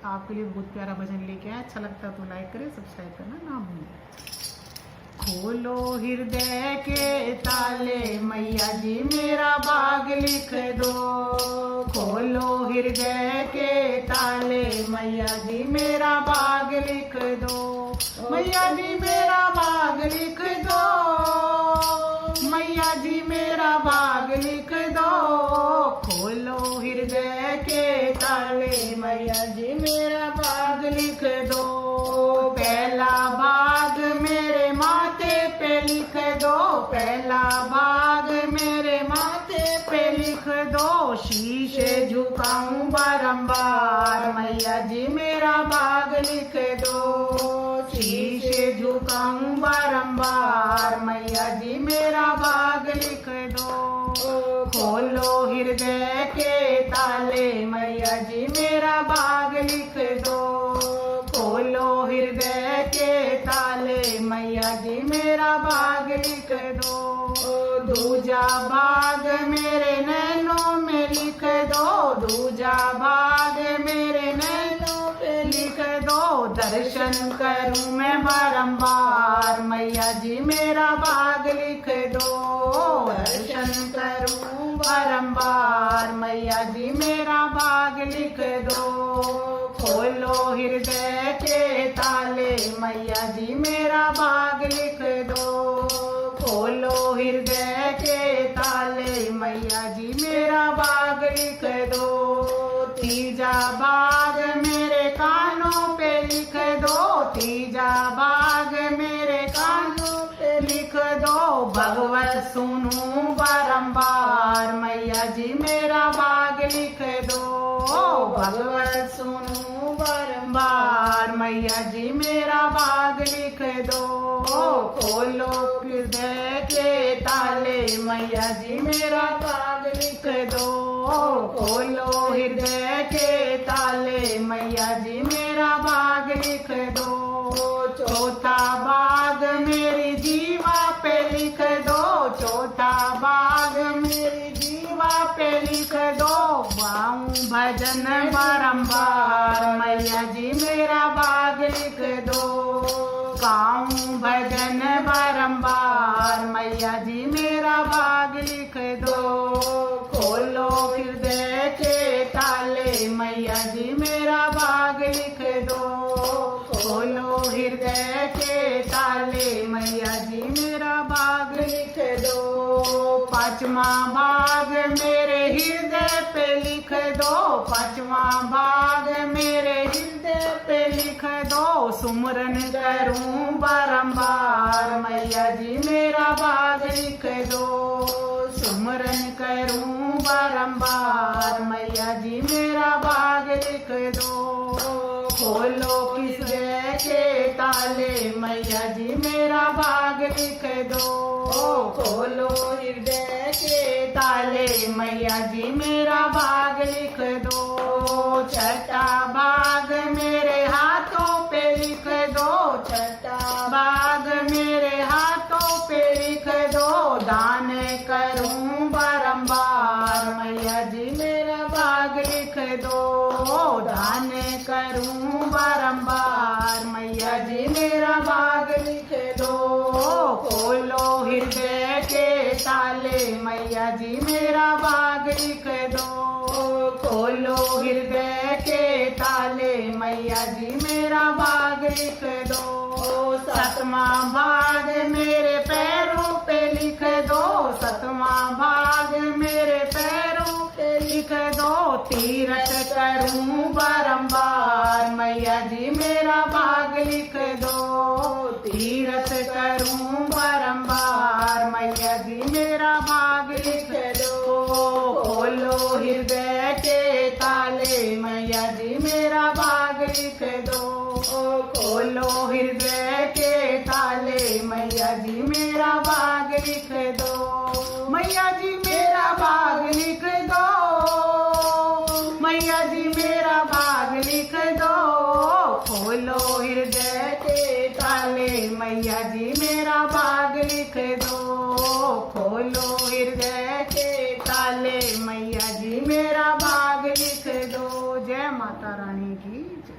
आपके लिए बहुत प्यारा भजन लेके आए। अच्छा लगता तो लाइक करें, सब्सक्राइब करना ना भूलें। खोलो हृदय के ताले मैया जी मेरा भाग लिख दो। खोलो हृदय के ताले मैया जी मेरा भाग लिख दो। मैया जी मेरा भाग लिख दो। मैया जी मेरा भाग लिख दो। खोलो हृदय के ताले मैया जी मेरा भाग लिख दो। पहला भाग मेरे माथे पे लिख दो। पहला भाग मेरे माथे पे लिख दो। शीशे झुकाऊं बारंबार मैया जी मेरा भाग लिख दो। शीशे झुकाऊं बारंबार मैया जी मेरा भाग लिख दो। खोलो हृदय के ताले मैया जी मेरा भाग लिख दो। खोलो हृदय के ताले मैया जी मेरा भाग लिख दो। दूजा भाग मेरे नैनों में लिख दो। दूजा भाग मेरे नैनों पे लिख दो। दर्शन करूं मैं बारंबार मैया जी मेरा भाग लिख दो। दर्शन करूं बारंबार मैया जी मेरा भाग लिख दो। खोलो हृदय के ताले मैया जी मेरा भाग लिख दो। खोलो हृदय के ताले मैया जी मेरा भाग लिख दो। तीजा भाग मेरे कानों पे लिख दो। तीजा भाग मेरे कानों पे लिख दो। भगवत सुनूं बारंबार मैया जी मेरा भाग लिख दो। भगवत सुनूं बारंबार मैया जी मेरा भाग लिख दो। खोलो हृदय के ताले मैया जी मेरा भाग लिख दो। खोलो हृदय के ताले मैया जी मेरा भाग लिख दो। चौथा भाग मेरी जीवा पे लिख दो। चौथा भाग मेरी जीवा पे लिख दो। गाऊं भजन बारंबार मैया जी मेरा भाग लिख दो। गाऊं भजन बारंबार मैया जी मेरा भाग लिख दो। खोलो हृदय के ताले मैया जी मेरा भाग लिख दो। खोलो हृदय के ताले मैया जी मेरा भाग लिख दो। पांचवा भाग मेरे हृदय पे लिख दो। पांचवा भाग मेरे हृदय पे लिख दो। सुमरन करूं बारंबार मैया जी मेरा भाग लिख दो। सुमरन करूं बारंबार मैया जी मेरा भाग लिख दो। खोलो हृदय के ताले मैया जी मेरा भाग लिख दो। खोलो हृदय के ताले मैया जी मेरा भाग लिख दो। छठा भाग मेरे हाथों पे लिख दो। छठा भाग मेरे हाथों पे लिख दो। दान करूं बारंबार मैया जी मेरा भाग लिख दो। दान करूं बारंबार मैया जी मेरा भाग लिख दो। खोलो हृदय के ताले मैया जी मेरा भाग लिख दो। खोलो हृदय के ताले मैया जी मेरा भाग लिख दो। सतवां भाग मेरे पैरों पे लिख दो। सतवां भाग मेरे पैरों पे लिख दो। तीरथ करूं बारंबार मैया जी मेरा भाग लिख दो। तीरथ करूं बारंबार मैया जी मेरा भाग लिख दो। खोलो हृदय के ताले मैया जी मेरा भाग लिख दो। खोलो हृदय के ताले मैया जी मेरा भाग लिख दो। मैया जी मेरा भाग लिख दो। मैया जी मेरा भाग लिख दो। खोलो हृदय के ताले मैया जी मेरा भाग लिख दो। खोलो हृदय के ताले मैया जी मेरा भाग लिख दो। जय माता रानी की। जी।